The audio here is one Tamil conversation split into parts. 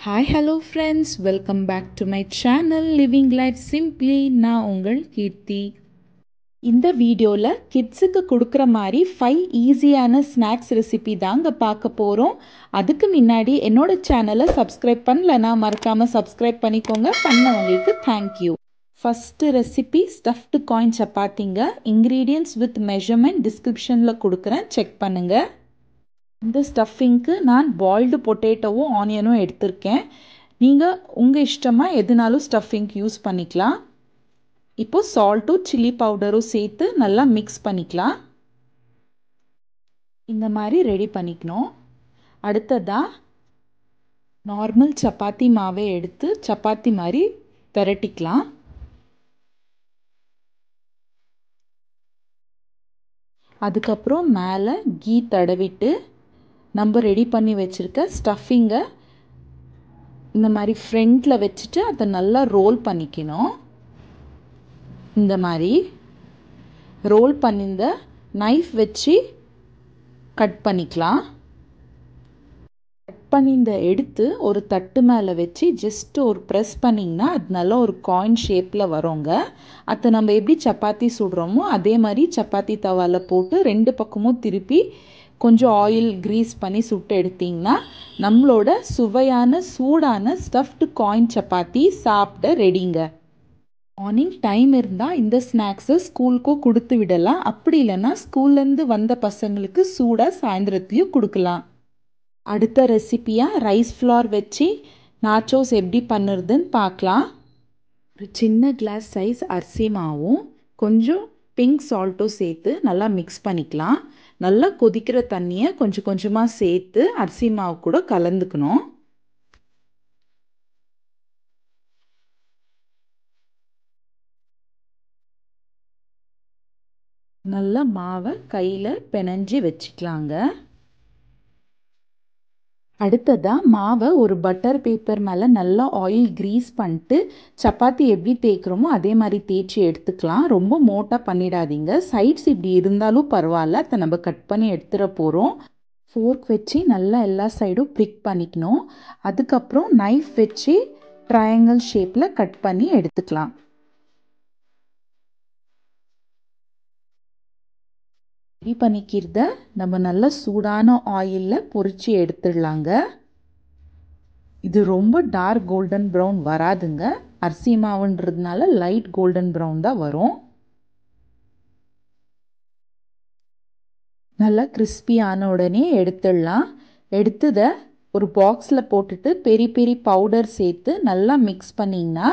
Hi, hello friends. Welcome back to my channel Living Life Simply. நான் உங்கள் கீர்த்தி. இந்த வீடியோவில் கிட்ஸுக்கு கொடுக்குற மாதிரி 5 ஈஸியான ஸ்நாக்ஸ் ரெசிபி தாங்க பார்க்க போகிறோம். அதுக்கு முன்னாடி என்னோட சேனலை சப்ஸ்கிரைப் பண்ணலன்னா மறக்காமல் சப்ஸ்கிரைப் பண்ணிக்கோங்க. பண்ணவங்களுக்கு thank you. First recipe stuffed coin சப்பாத்திங்க. இன்க்ரீடியன்ட்ஸ் வித் மெஷர்மெண்ட் டிஸ்கிரிப்ஷனில் கொடுக்குறேன், செக் பண்ணுங்கள். இந்த ஸ்டஃபிங்க்கு நான் பாயில்டு பொட்டேட்டோவும் ஆனியனும் எடுத்திருக்கேன். நீங்கள் உங்கள் இஷ்டமாக எதுனாலும் ஸ்டஃபிங் யூஸ் பண்ணிக்கலாம். இப்போது சால்ட்டும் சில்லி பவுடரும் சேர்த்து நல்லா மிக்ஸ் பண்ணிக்கலாம். இந்த மாதிரி ரெடி பண்ணிக்கணும். அடுத்ததாக நார்மல் சப்பாத்தி மாவை எடுத்து சப்பாத்தி மாதிரி பெரட்டிக்கலாம். அதுக்கப்புறம் மேலே கீ தடவிட்டு நம்ம ரெடி பண்ணி வச்சுருக்க ஸ்டஃபிங்கை இந்த மாதிரி ஃப்ரண்ட்டில் வச்சுட்டு அதை நல்லா ரோல் பண்ணிக்கணும். இந்த மாதிரி ரோல் பண்ணியிருந்த நைஃப் வச்சு கட் பண்ணிக்கலாம். கட் பண்ணியிருந்த எடுத்து ஒரு தட்டு மேலே வச்சு ஜஸ்ட் ஒரு ப்ரெஸ் பண்ணிங்கன்னா அது நல்லா ஒரு காயின் ஷேப்பில் வருங்க. அதை நம்ம எப்படி சப்பாத்தி சுடுறோமோ அதே மாதிரி சப்பாத்தி தவாவில் போட்டு 2 பக்கமும் திருப்பி கொஞ்சம் ஆயில் க்ரீஸ் பண்ணி சுட்டு எடுத்திங்கன்னா நம்மளோட சுவையான சூடான ஸ்டஃப்டு காயின் சப்பாத்தி சாப்பிட ரெடிங்க. மார்னிங் டைம் இருந்தால் இந்த ஸ்நாக்ஸை ஸ்கூலுக்கும் கொடுத்து விடலாம். அப்படி இல்லைன்னா ஸ்கூல்லேருந்து வந்த பசங்களுக்கு சூடாக சாயந்தரத்துலையும் கொடுக்கலாம். அடுத்த ரெசிப்பியாக ரைஸ் ஃப்ளார் வச்சு நாச்சோஸ் எப்படி பண்ணுறதுன்னு பார்க்கலாம். ஒரு சின்ன கிளாஸ் சைஸ் அரிசி மாவும் கொஞ்சம் பிங்க் சால்ட்டும் சேர்த்து நல்லா மிக்ஸ் பண்ணிக்கலாம். நல்லா கொதிக்கிற தண்ணியை கொஞ்சம் கொஞ்சமாக சேர்த்து அரிசி மாவு கூட கலந்துக்கணும். நல்லா மாவை கையில் பிணைஞ்சி வச்சுக்கலாங்க. அடுத்ததாக மாவை ஒரு பட்டர் பேப்பர் மேலே நல்லா ஆயில் க்ரீஸ் பண்ணிட்டு சப்பாத்தி எப்படி தேய்க்கிறோமோ அதே மாதிரி தேய்ச்சி எடுத்துக்கலாம். ரொம்ப மோட்டாக பண்ணிடாதீங்க. சைட்ஸ் இப்படி இருந்தாலும் பரவாயில்ல, அதை நம்ம கட் பண்ணி எடுத்துட போகிறோம். ஃபோர்க் வச்சு நல்லா எல்லா சைடும் ப்ரிக் பண்ணிக்கணும். அதுக்கப்புறம் நைஃப் வச்சு ட்ரையாங்கிள் ஷேப்பில் கட் பண்ணி எடுத்துக்கலாம். ரெடி பண்ணிக்கிறத நம்ம நல்ல சூடான ஆயிலில் பொரிச்சு எடுத்துடலாங்க. இது ரொம்ப டார்க் கோல்டன் ப்ரௌன் வராதுங்க. அரிசி மாவுன்றதுனால லைட் கோல்டன் ப்ரௌன் தான் வரும். நல்லா கிறிஸ்பி ஆன உடனே எடுத்துடலாம். எடுத்ததை ஒரு பாக்ஸில் போட்டுட்டு பெரி பெரி பவுடர் சேர்த்து நல்லா மிக்ஸ் பண்ணிங்கன்னா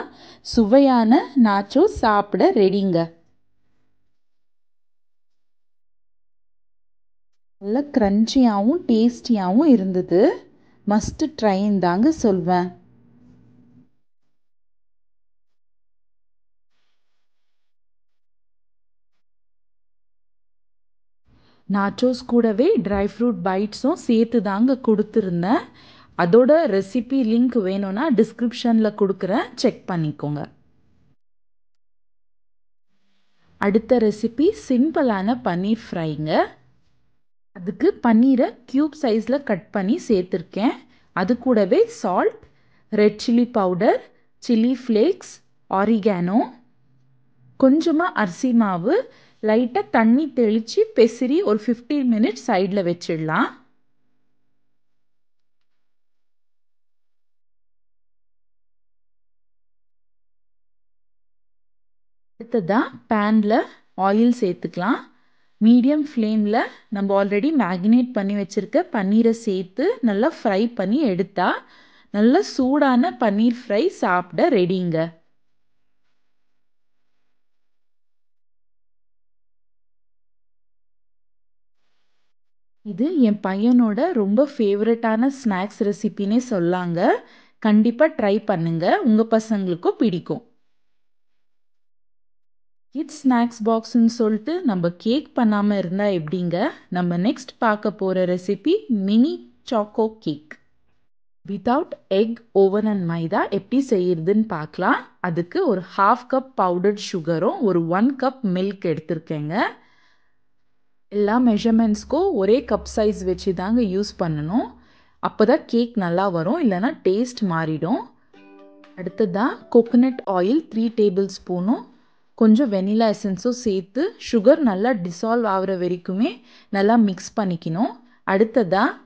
சுவையான நாச்சோ சாப்பிட ரெடிங்க. நல்ல க்ரன்ச்சியாகவும் டேஸ்டியாகவும் இருந்தது. மஸ்ட் ட்ரைன்னு தாங்க சொல்வேன். நாச்சோஸ் கூடவே ட்ரை ஃப்ரூட் பைட்ஸும் சேர்த்து தாங்க கொடுத்துருந்தேன். அதோட ரெசிபி லிங்க் வேணும்னா டிஸ்கிரிப்ஷனில் கொடுக்குறேன், செக் பண்ணிக்கோங்க. அடுத்த ரெசிபி சிம்பிளான பன்னீர் ஃப்ரைங்க. அதுக்கு பன்னீரை க்யூப் சைஸில் கட் பண்ணி சேர்த்துருக்கேன். அது கூடவே salt, red chilli powder, chilli flakes, oregano, கொஞ்சமாக அரிசி மாவு, லைட்டாக தண்ணி தெளித்து பெசரி ஒரு 15 மினிட்ஸ் சைடில் வச்சிடலாம். அடுத்ததாக பேனில் ஆயில் சேர்த்துக்கலாம். மீடியம் ஃப்ளேமில் நம்ம ஆல்ரெடி மேக்னேட் பண்ணி வச்சுருக்க பன்னீரை சேர்த்து நல்லா ஃப்ரை பண்ணி எடுத்தால் நல்ல சூடான பன்னீர் ஃப்ரை சாப்பிட ரெடிங்க. இது என் பையனோட ரொம்ப ஃபேவரட்டான ஸ்நாக்ஸ் ரெசிபின்னே சொல்லாங்க. கண்டிப்பாக ட்ரை பண்ணுங்க, உங்கள் பசங்களுக்கும் பிடிக்கும். கிட்ஸ் ஸ்நாக்ஸ் பாக்ஸ்ன்னு சொல்லிட்டு நம்ம கேக் பண்ணாமல் இருந்தால் எப்படிங்க? நம்ம நெக்ஸ்ட் பார்க்க போகிற recipe mini choco cake. Without egg, oven and maida எப்படி செய்யறதுன்னு பார்க்கலாம். அதுக்கு ஒரு 1/2 கப் பவுடர்ட் சுகரும் ஒரு 1 கப் மில்க் எடுத்திருக்கேங்க. எல்லா மெஷர்மெண்ட்ஸ்க்கும் ஒரே கப் சைஸ் வச்சு தாங்க யூஸ் பண்ணணும். அப்போ தான் கேக் நல்லா வரும், இல்லைனா டேஸ்ட் மாறிடும். அடுத்ததாக கோகோனட் ஆயில் 3 டேபிள் ஸ்பூனும் கொஞ்சம் வெனிலா எசன்ஸும் சேர்த்து சுகர் நல்லா டிசால்வ் ஆகிற வரைக்குமே நல்லா மிக்ஸ் பண்ணிக்கணும். அடுத்ததாக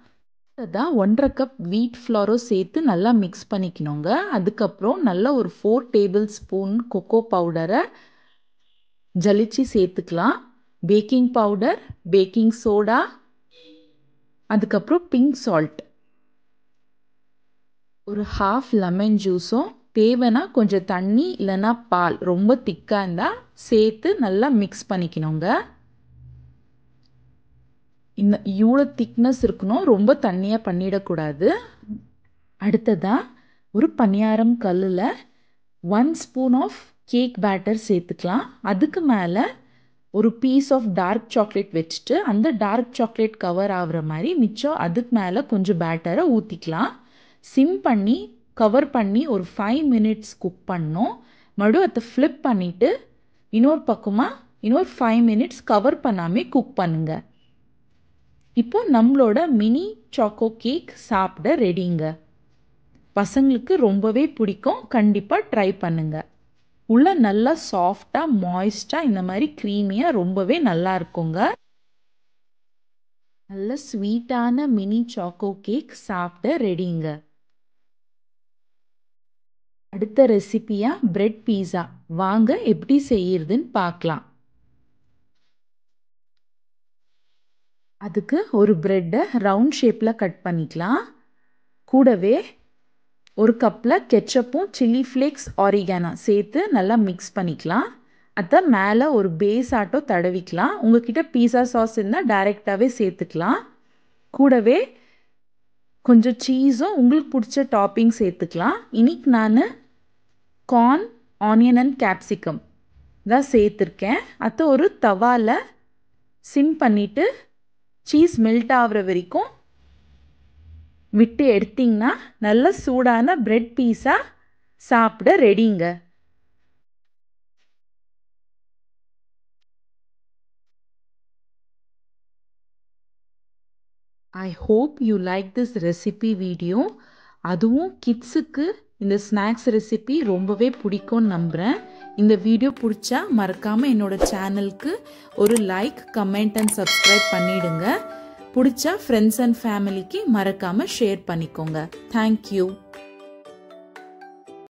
1.5 கப் வீட் ஃப்ளாரும் சேர்த்து நல்லா மிக்ஸ் பண்ணிக்கணுங்க. அதுக்கப்புறம் நல்லா ஒரு 4 டேபிள் ஸ்பூன் கொக்கோ பவுடரை ஜலிச்சு சேர்த்துக்கலாம். பேக்கிங் பவுடர், பேக்கிங் சோடா, அதுக்கப்புறம் பிங்க் சால்ட், ஒரு ஹாஃப் லெமன் ஜூஸும் தேவைன்னா கொஞ்சம் தண்ணி இல்லைன்னா பால் ரொம்ப திக்காக இருந்தால் சேர்த்து நல்லா மிக்ஸ் பண்ணிக்கணுங்க. இவ்வளோ திக்னஸ் இருக்கணும், ரொம்ப தண்ணியாக பண்ணிடக்கூடாது. அடுத்ததாக ஒரு பணியாரம் கல்லில் 1 ஸ்பூன் ஆஃப் கேக் பேட்டர் சேர்த்துக்கலாம். அதுக்கு மேலே ஒரு பீஸ் ஆஃப் டார்க் சாக்லேட் வச்சுட்டு அந்த டார்க் சாக்லேட் கவர் ஆகிற மாதிரி மிச்சம் அதுக்கு மேலே கொஞ்சம் பேட்டரை ஊற்றிக்கலாம். சிம் பண்ணி கவர் பண்ணி ஒரு 5 மினிட்ஸ் குக் பண்ணணும். மறுபடியும் அதை ஃப்ளிப் பண்ணிவிட்டு இன்னொரு பக்கமாக இன்னொரு 5 மினிட்ஸ் கவர் பண்ணாமே குக் பண்ணுங்கள். இப்போ நம்மளோட மினி சாக்கோ கேக் சாப்பிட ரெடிங்க. பசங்களுக்கு ரொம்பவே பிடிக்கும், கண்டிப்பாக ட்ரை பண்ணுங்க. உள்ள நல்லா சாஃப்டாக மாய்ஸ்டாக இந்த மாதிரி க்ரீமியாக ரொம்பவே நல்லா இருக்குங்க. நல்ல ஸ்வீட்டான மினி சாக்கோ கேக் சாப்பிட ரெடிங்க. அடுத்த ரெசிபியாக பிரெட் பீஸா, வாங்க எப்படி செய்யறதுன்னு பார்க்கலாம். அதுக்கு ஒரு பிரெட்டை ரவுண்ட் ஷேப்பில் கட் பண்ணிக்கலாம். கூடவே ஒரு கப்பில் கெச்சப்பும் சில்லி ஃப்ளேக்ஸ் ஆரிகானோ சேர்த்து நல்லா மிக்ஸ் பண்ணிக்கலாம். அதை மேலே ஒரு பேஸ் ஆட்டோ தடவிக்கலாம். உங்ககிட்ட பீஸா சாஸ் இருந்தால் டைரெக்டாகவே சேர்த்துக்கலாம். கூடவே கொஞ்சம் சீஸும் உங்களுக்கு பிடிச்ச டாப்பிங் சேர்த்துக்கலாம். இன்னைக்கு நான் கார்ன், ஆனியன் அண்ட் கேப்சிகம் தான் சேர்த்துருக்கேன். அதை ஒரு தவாவில் சிம் பண்ணிவிட்டு சீஸ் மெல்ட் ஆகிற வரைக்கும் விட்டு எடுத்திங்கன்னா நல்ல சூடான பிரெட் பீஸா சாப்பிட ரெடிங்க. I hope you like this recipe video. அதுவும் கிட்ஸுக்கு இந்த ஸ்நாக்ஸ் ரெசிபி ரொம்பவே பிடிக்கும்னு நம்புகிறேன். இந்த வீடியோ பிடிச்சா மறக்காமல் என்னோட சேனலுக்கு ஒரு லைக், கமெண்ட் அண்ட் சப்ஸ்கிரைப் பண்ணிடுங்க. பிடிச்சா ஃப்ரெண்ட்ஸ் அண்ட் ஃபேமிலிக்கு மறக்காமல் ஷேர் பண்ணிக்கோங்க. தேங்க்யூ.